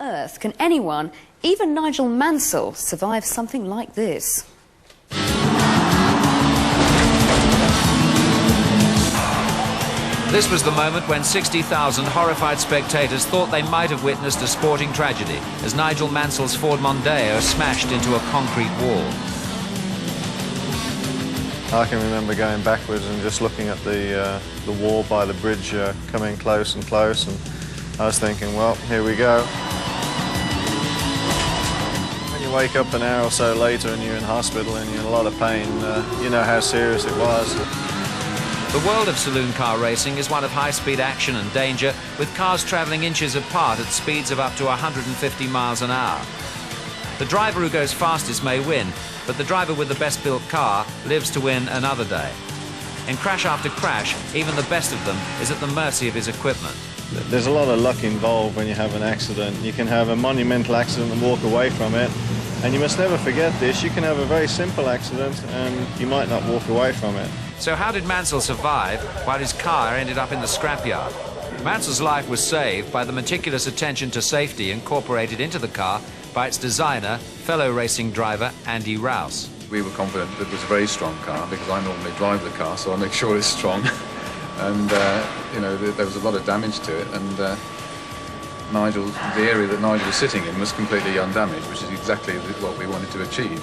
earth can anyone, even Nigel Mansell, survive something like this? This was the moment when 60,000 horrified spectators thought they might have witnessed a sporting tragedy as Nigel Mansell's Ford Mondeo smashed into a concrete wall. I can remember going backwards and just looking at the wall by the bridge coming close and close, and I was thinking, well, here we go. When you wake up an hour or so later and you're in hospital and you're in a lot of pain, you know how serious it was. The world of saloon car racing is one of high-speed action and danger, with cars travelling inches apart at speeds of up to 150 miles an hour. The driver who goes fastest may win, but the driver with the best-built car lives to win another day. In crash after crash, even the best of them is at the mercy of his equipment. There's a lot of luck involved when you have an accident. You can have a monumental accident and walk away from it, and you must never forget this. You can have a very simple accident and you might not walk away from it. So how did Mansell survive while his car ended up in the scrapyard? Mansell's life was saved by the meticulous attention to safety incorporated into the car by its designer, fellow racing driver Andy Rouse. We were confident that it was a very strong car because I normally drive the car, so I make sure it's strong. And you know, there was a lot of damage to it, and the area that Nigel was sitting in was completely undamaged, which is exactly what we wanted to achieve.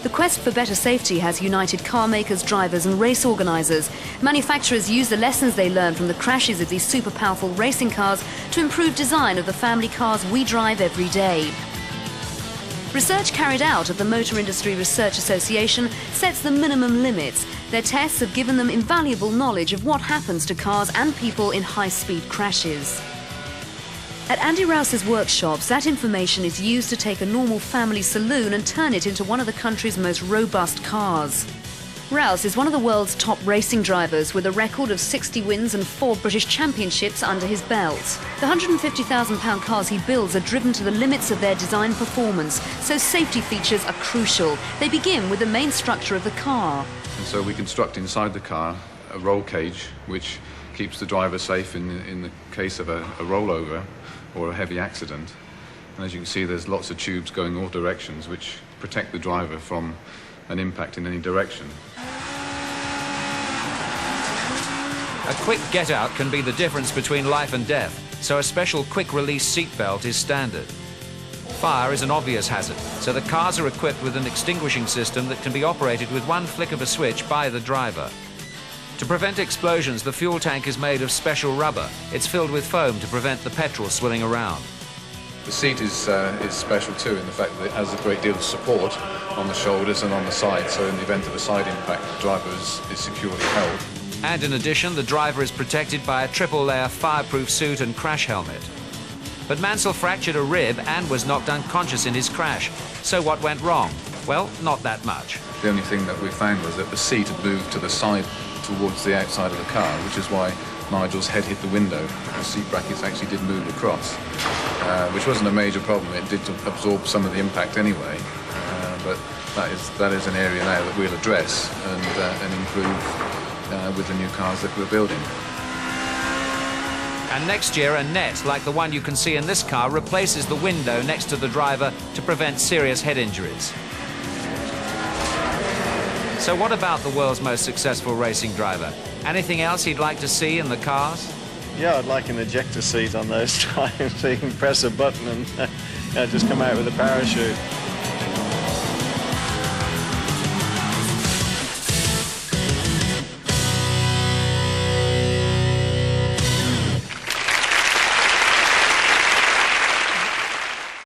The quest for better safety has united car makers, drivers and race organisers. Manufacturers use the lessons they learn from the crashes of these super powerful racing cars to improve design of the family cars we drive every day. Research carried out at the Motor Industry Research Association sets the minimum limits. Their tests have given them invaluable knowledge of what happens to cars and people in high-speed crashes. At Andy Rouse's workshops, that information is used to take a normal family saloon and turn it into one of the country's most robust cars. Rouse is one of the world's top racing drivers with a record of 60 wins and 4 British championships under his belt. The £150,000 cars he builds are driven to the limits of their design performance, so safety features are crucial. They begin with the main structure of the car. And so we construct inside the car a roll cage which keeps the driver safe in the case of a rollover or a heavy accident. And as you can see, there's lots of tubes going all directions which protect the driver from an impact in any direction. A quick get-out can be the difference between life and death, so a special quick-release seatbelt is standard. Fire is an obvious hazard, so the cars are equipped with an extinguishing system that can be operated with one flick of a switch by the driver. To prevent explosions, the fuel tank is made of special rubber. It's filled with foam to prevent the petrol swilling around. The seat is special too in the fact that it has a great deal of support on the shoulders and on the side, so in the event of a side impact, the driver is securely held. And in addition, the driver is protected by a triple-layer fireproof suit and crash helmet. But Mansell fractured a rib and was knocked unconscious in his crash. So what went wrong? Well, not that much. The only thing that we found was that the seat had moved to the side towards the outside of the car, which is why Nigel's head hit the window. The seat brackets actually did move across, which wasn't a major problem. It did absorb some of the impact anyway, but that is an area now that we'll address and improve with the new cars that we're building. And next year, a net like the one you can see in this car replaces the window next to the driver to prevent serious head injuries. So what about the world's most successful racing driver? Anything else he'd like to see in the cars? Yeah, I'd like an ejector seat on those times so you can press a button and just come out with a parachute.